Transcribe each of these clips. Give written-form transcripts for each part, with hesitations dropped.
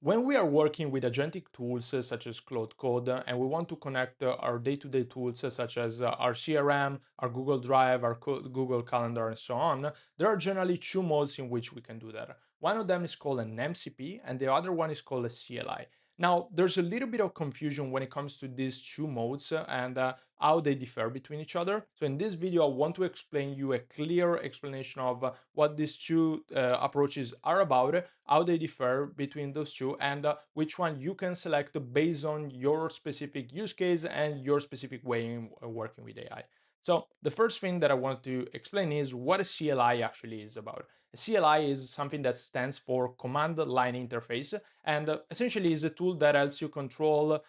When we are working with agentic tools such as Claude Code and we want to connect our day-to-day tools such as our CRM, our Google Drive, our Google Calendar, and so on, there are generally two modes in which we can do that. One of them is called an MCP and the other one is called a CLI. Now, there's a little bit of confusion when it comes to these two modes and how they differ between each other. So in this video, I want to explain you a clear explanation of what these two approaches are about, how they differ between those two, and which one you can select based on your specific use case and your specific way in working with AI. So the first thing that I want to explain is what a CLI actually is about. A CLI is something that stands for Command Line Interface, and essentially is a tool that helps you control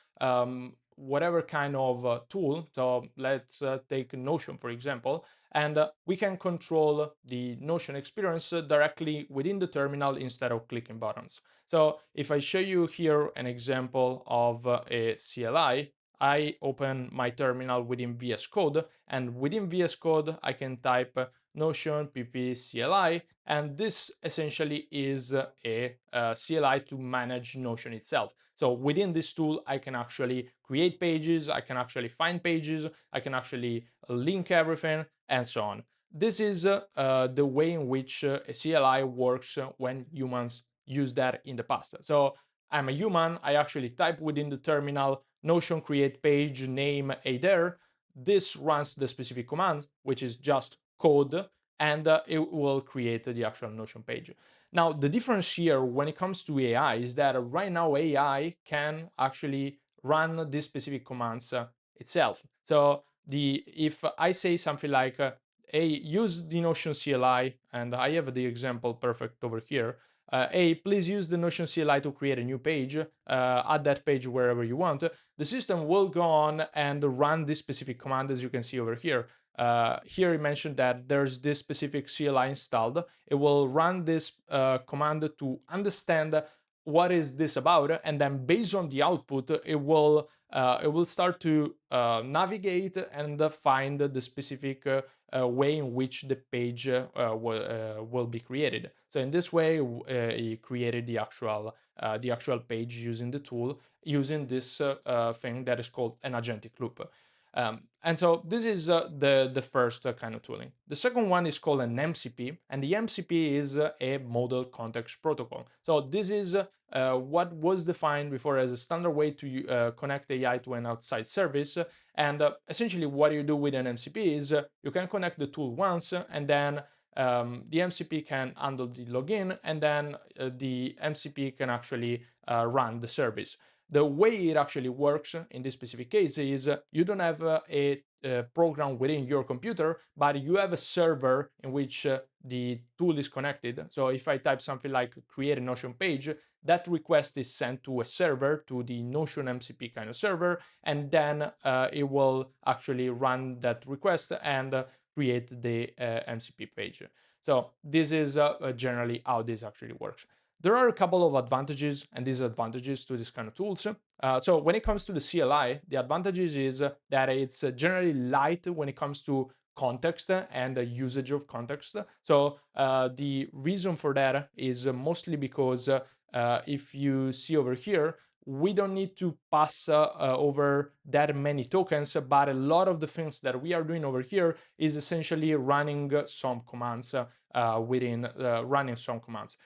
whatever kind of tool. So let's take Notion, for example, and we can control the Notion experience directly within the terminal instead of clicking buttons. So if I show you here an example of a CLI, I open my terminal within VS Code, and within VS Code, I can type Notion PP CLI, and this essentially is a CLI to manage Notion itself. So within this tool, I can actually create pages, I can actually find pages, I can actually link everything, and so on. This is the way in which a CLI works when humans use that in the past. So I'm a human, I actually type within the terminal Notion create page name a there. This runs the specific command, which is just code, and it will create the actual Notion page. Now, the difference here when it comes to AI is that right now AI can actually run these specific commands itself. So if I say something like, hey, use the Notion CLI, and I have the example perfect over here. Hey, please use the Notion CLI to create a new page, add that page wherever you want. The system will go on and run this specific command, as you can see over here. Here it mentioned that there's this specific CLI installed. It will run this command to understand what is this about, and then based on the output, it will start to navigate and find the specific way in which the page will be created. So in this way, it created the actual page using the tool, using this thing that is called an agentic loop. And so this is the first kind of tooling. The second one is called an MCP, and the MCP is a model context protocol. So this is what was defined before as a standard way to connect AI to an outside service. And essentially what you do with an MCP is you can connect the tool once, and then the MCP can handle the login, and then the MCP can actually run the service. The way it actually works in this specific case is you don't have a program within your computer, but you have a server in which the tool is connected. So if I type something like create a Notion page, that request is sent to a server, to the Notion MCP kind of server, and then it will actually run that request and create the MCP page. So this is generally how this actually works. There are a couple of advantages and disadvantages to this kind of tools. So when it comes to the CLI, the advantages is that it's generally light when it comes to context and the usage of context. So the reason for that is mostly because if you see over here, we don't need to pass over that many tokens, but a lot of the things that we are doing over here is essentially running some commands within running some commands.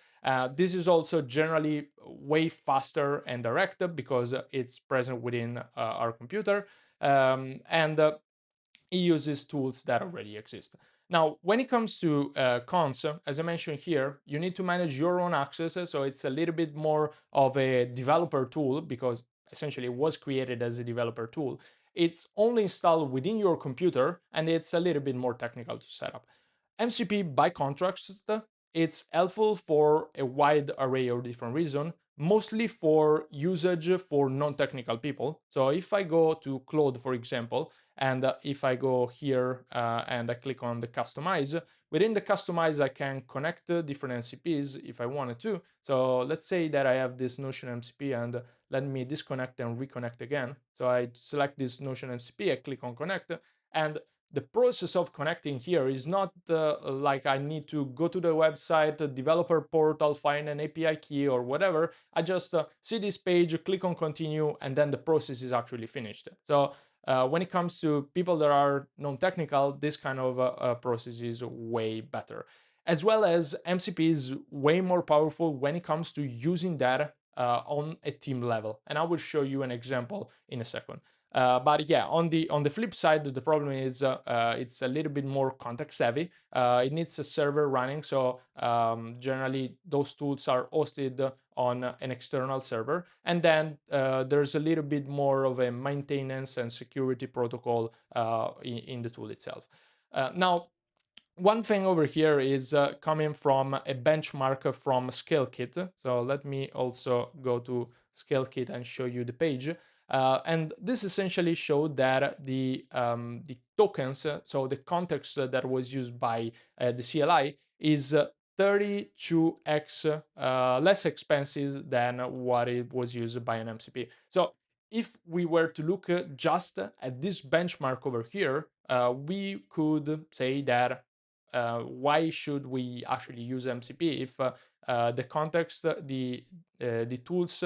This is also generally way faster and direct because it's present within our computer, and it uses tools that already exist. Now, when it comes to cons, as I mentioned here, you need to manage your own access, so it's a little bit more of a developer tool because essentially it was created as a developer tool. It's only installed within your computer, and it's a little bit more technical to set up. MCP, by contrast, it's helpful for a wide array of different reasons, mostly for usage for non-technical people. So if I go to Claude, for example, and if I go here and I click on the customize, within the customize, I can connect different MCPs if I wanted to. So let's say that I have this Notion MCP and let me disconnect and reconnect again. So I select this Notion MCP, I click on connect, and the process of connecting here is not like I need to go to the website, developer portal, find an API key or whatever. I just see this page, click on continue, and then the process is actually finished. So when it comes to people that are non-technical, this kind of process is way better. As well as MCP is way more powerful when it comes to using that on a team level. And I will show you an example in a second. But yeah, on the flip side, the problem is it's a little bit more context heavy. It needs a server running, so generally those tools are hosted on an external server, and then there's a little bit more of a maintenance and security protocol in the tool itself. Now, one thing over here is coming from a benchmark from ScaleKit. So let me also go to ScaleKit and show you the page. And this essentially showed that the tokens, so the context that was used by the CLI is 32x less expensive than what it was used by an MCP. So if we were to look just at this benchmark over here, we could say that why should we actually use MCP if the context, the tools,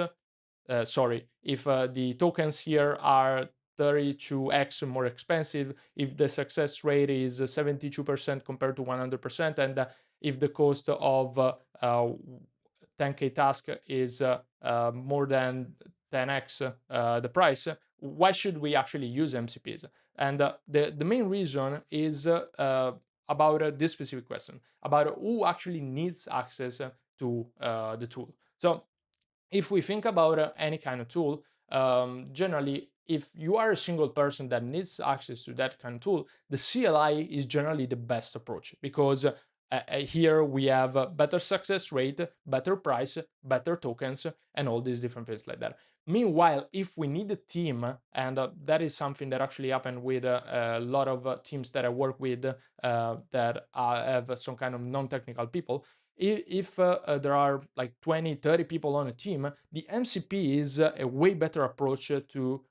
sorry, if the tokens here are 32x more expensive, if the success rate is 72% compared to 100%, and if the cost of 10K task is more than 10x the price, why should we actually use MCPs? And the main reason is about this specific question, about who actually needs access to the tool. So if we think about any kind of tool, generally, if you are a single person that needs access to that kind of tool, the CLI is generally the best approach because here we have a better success rate, better price, better tokens, and all these different things like that. Meanwhile, if we need a team, and that is something that actually happened with a lot of teams that I work with that have some kind of non-technical people, if there are like 20, 30 people on a team, the MCP is a way better approach to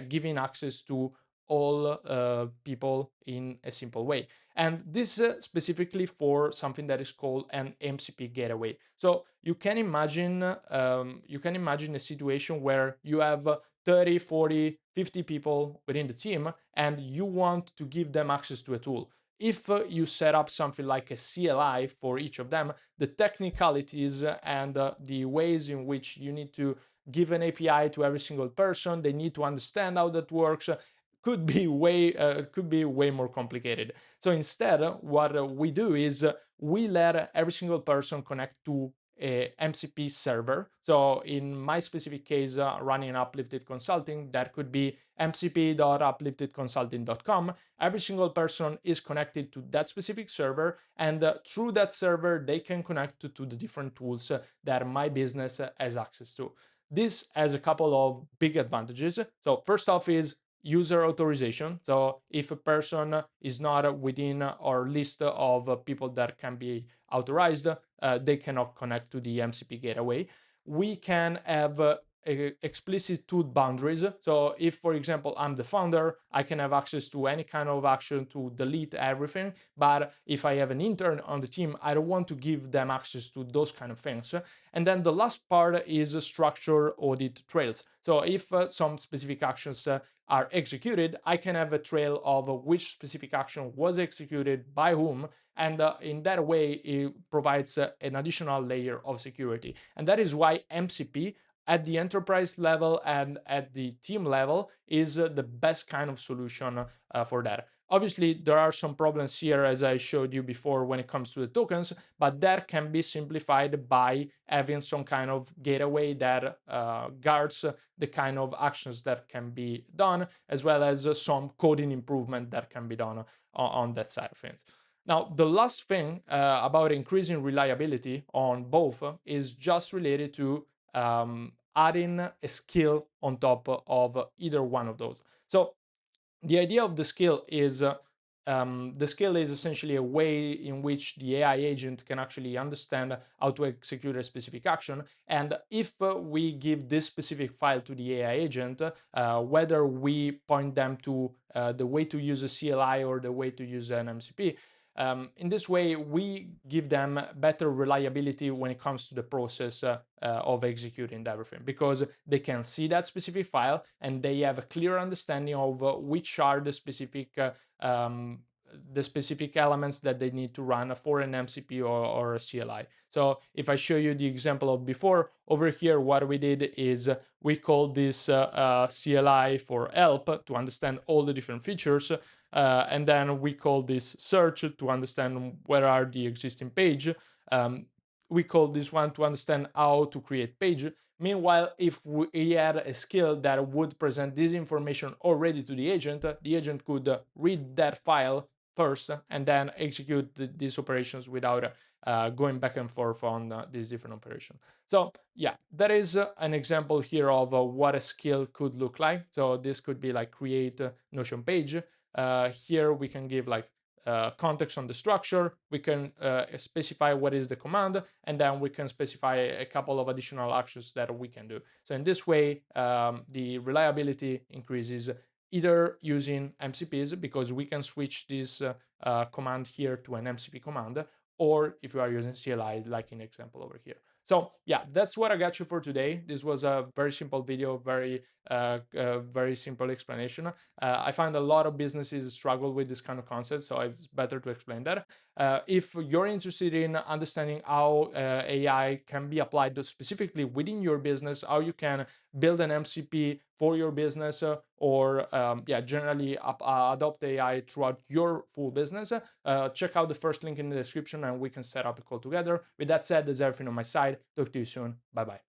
giving access to all people in a simple way. And this specifically for something that is called an MCP gateway. So you can imagine a situation where you have 30, 40, 50 people within the team and you want to give them access to a tool. If you set up something like a CLI for each of them, the technicalities and the ways in which you need to give an API to every single person, they need to understand how that works, could be way more complicated. So instead, what we do is we let every single person connect to a MCP server. So in my specific case, running Uplifted Consulting, that could be mcp.upliftedconsulting.com. Every single person is connected to that specific server, and through that server, they can connect to the different tools that my business has access to. This has a couple of big advantages. So first off is user authorization. So if a person is not within our list of people that can be authorized, they cannot connect to the MCP gateway. We can have explicit tool boundaries. So if, for example, I'm the founder, I can have access to any kind of action to delete everything. But if I have an intern on the team, I don't want to give them access to those kind of things. And then the last part is structure audit trails. So if some specific actions are executed, I can have a trail of which specific action was executed by whom, and in that way it provides an additional layer of security. And that is why MCP at the enterprise level and at the team level is the best kind of solution for that. Obviously, there are some problems here, as I showed you before, when it comes to the tokens, but that can be simplified by having some kind of gateway that guards the kind of actions that can be done, as well as some coding improvement that can be done on that side of things. Now, the last thing about increasing reliability on both is just related to adding a skill on top of either one of those. So the idea of the skill is The skill is essentially a way in which the AI agent can actually understand how to execute a specific action. And if we give this specific file to the AI agent, whether we point them to the way to use a CLI or the way to use an MCP, in this way, we give them better reliability when it comes to the process of executing everything, because they can see that specific file and they have a clear understanding of which are um, the specific elements that they need to run for an MCP or a CLI. So if I show you the example of before, over here, what we did is we called this CLI for help to understand all the different features. And then we call this search to understand where are the existing page. Um, we call this one to understand how to create page. Meanwhile, if we had a skill that would present this information already to the agent could read that file first and then execute these operations without going back and forth on these different operations. So yeah, that is an example here of what a skill could look like. So this could be like create a Notion page. Here we can give like context on the structure, we can specify what is the command, and then we can specify a couple of additional actions that we can do. So in this way, the reliability increases either using MCPs, because we can switch this command here to an MCP command, or if you are using CLI, like in example over here. So yeah, that's what I got you for today. This was a very simple video, very simple explanation. I find a lot of businesses struggle with this kind of concept, so it's better to explain that. If you're interested in understanding how AI can be applied specifically within your business, how you can build an MCP for your business, or yeah, generally adopt AI throughout your full business, check out the first link in the description and we can set up a call together. With that said, that's everything on my side. Talk to you soon. Bye bye.